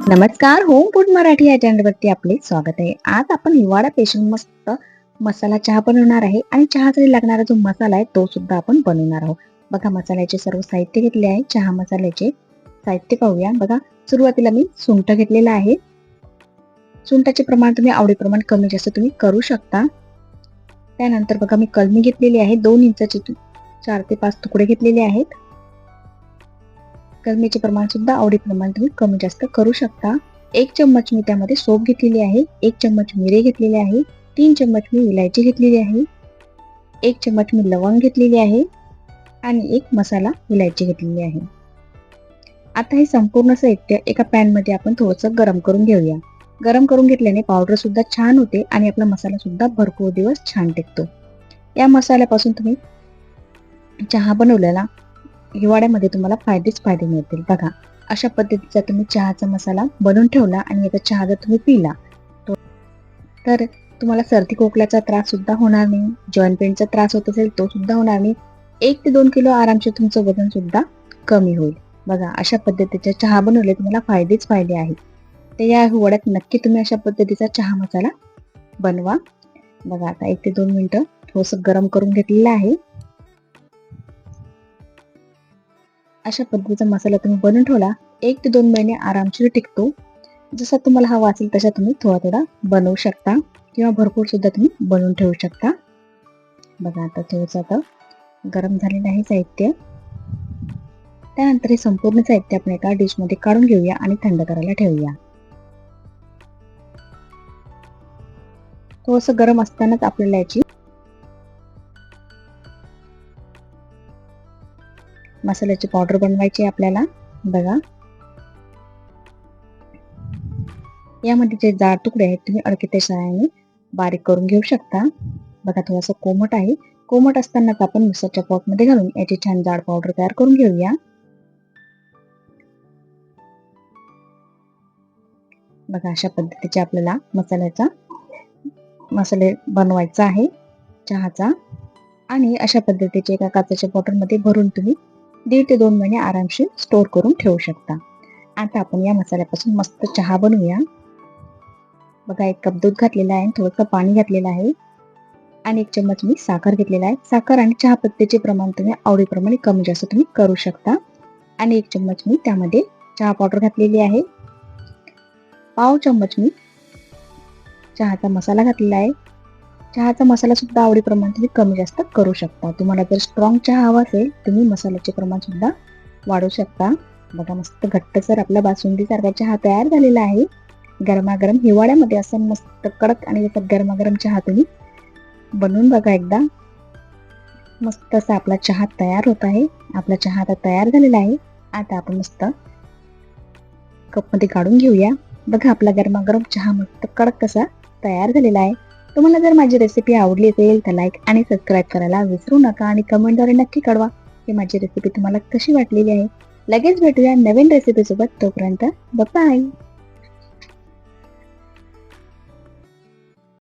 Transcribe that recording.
नमस्कार, home food Marathi या चॅनलवरती आपले स्वागत आहे. आज आपण हिवाळा स्पेशल मस्त मसाला चहा बनवणार आहे आणि चहासाठी लागणारा जो मसाला आहे तो सुद्धा आपण बनवणार आहोत. बघा, मसाल्याचे सर्व साहित्य घेतले आहे. चहा मसाल्याचे साहित्य पाहूया. बघा, सुरुवातीला मी सुंठ घेतलेला आहे. सुंठाचे प्रमाण तुम्ही आवडीप्रमाणे कमी जास्त तुम्ही करू शकता. त्यानंतर बघा, मी कलमी घेतलेली आहे. 2 इंचाचे 4 ते 5 तुकडे घेतलेले आहेत. कलमीचे प्रमाण सुद्धा आवडीप्रमाणे तुम्ही कमी जास्त करू शकता. 1 चम्मच मी त्यामध्ये सोप घेतलेली आहे. 1 चम्मच मिरे घेतलेले आहे. 3 चम्मच मी इलायची घेतलेली आहे. 1 चम्मच मी लवंग घेतलेली आहे आणि 1 मसाला इलायची घेतलेली आहे. आता हे संपूर्ण साहित्य एका पॅन मध्ये आपण थोडंसं गरम करून घेऊया. गरम करून घेतल्याने पावडर सुद्धा छान होते आणि आपला मसाला सुद्धा भरपूर दिवस छान टिकतो. या मसाल्यापासून तुम्ही चहा बनवलेला हिवाळ्यामध्ये तुम्हाला फायदे मिळतील. बघा, अशा पद्धतीचा तुम्ही चहाचा मसाला बनवून ठेवला आणि याचा चहा जर तुम्ही पिला तर तुम्हाला सर्दी खोकल्याचा त्रास सुद्धा होणार नाही. जॉईंट पेनचा त्रास होत असेल तो सुद्धा होणार नाही. 1 ते 2 किलो आरामशीर तुमचं वजन सुद्धा कमी होईल. बघा, अशा पद्धतीचे चहा बनवले तुम्हाला फायदे आहेत. तर या हिवाळ्यात नक्की तुम्ही अशा पद्धतीचा चहा मसाला बनवा. बघा, आता 1 ते 2 मिनिटं थोडंसं गरम करून घेतलेलं आहे. अशा पद्धतीचा मसाला तुम्ही बनवून ठेवला 1 ते 2 महिने आरामशीर टिकतो. जसा तुम्हाला हवा असेल तसा तुम्ही थोडा बनवू शकता किंवा भरपूर सुद्धा तुम्ही बनवून ठेवू शकता. बघा, आता थोडंसं आता गरम झालेलं आहे साहित्य. त्यानंतर हे संपूर्ण साहित्य आपण एका डिश मध्ये काढून घेऊया आणि थंड करायला ठेवूया. थोडंसं गरम असतानाच आपल्याला याची मसाल्याची पावडर बनवायची आपल्याला. बघा, यामध्ये जे जाड तुकडे आहेत तुम्ही अडकित्या सहाय्याने बारीक करून घेऊ शकता. बघा, थोडंसं कोमट आहे. कोमट असतानाच आपण मिक्सरच्या पॉट मध्ये घालून याची छान जाड पावडर तयार करून घेऊया. बघा, अशा पद्धतीचे आपल्याला मसाले बनवायचा आहे चहाचा. आणि अशा पद्धतीचे एका काचेच्या बॉटलमध्ये भरून तुम्ही 1.5 ते 2 महिने आरामशीर स्टोर करून ठेवू शकता. आता आपण या मसाल्यापासून मस्त चहा बनवूया. बघा, 1 कप दूध घातलेला आहे, थोडंसं पाणी घातलेलं आहे आणि 1 चम्मच मी साखर घेतलेला आहे. साखर आणि चहा पत्तीचे प्रमाण तुम्ही आवडीप्रमाणे कमी जास्त तुम्ही करू शकता. आणि 1 चम्मच मी त्यामध्ये चहा पावडर घातलेली आहे. पाव चम्मच मी चहाचा मसाला घातलेला आहे. चहाचा मसाला सुद्धा आवडीप्रमाणे तुम्ही कमी जास्त करू शकता. तुम्हाला जर स्ट्रॉंग चहा हवा असेल तुम्ही मसाल्याचे प्रमाण सुद्धा वाढवू शकता. बघा, मस्त घट्टसर आपला बासुंदी सारखा चहा तयार झालेला आहे. गरमागरम हिवाळ्यामध्ये असं मस्त कडक आणि गरमागरम चहा तुम्ही बनवून बघा एकदा. मस्त असा आपला चहा तयार होत आहे. आपला चहा आता तयार झालेला आहे. आता आपण मस्त कप मध्ये काढून घेऊया. बघा, आपला गरमागरम चहा मस्त कडक कसा तयार झालेला आहे. तुम्हाला जर माझी रेसिपी आवडली असेल तर लाईक आणि सबस्क्राईब करायला विसरू नका आणि कमेंटद्वारे नक्की कळवा की माझी रेसिपी तुम्हाला कशी वाटलेली आहे. लगेच भेटूया नवीन रेसिपी सोबत. तोपर्यंत बाय.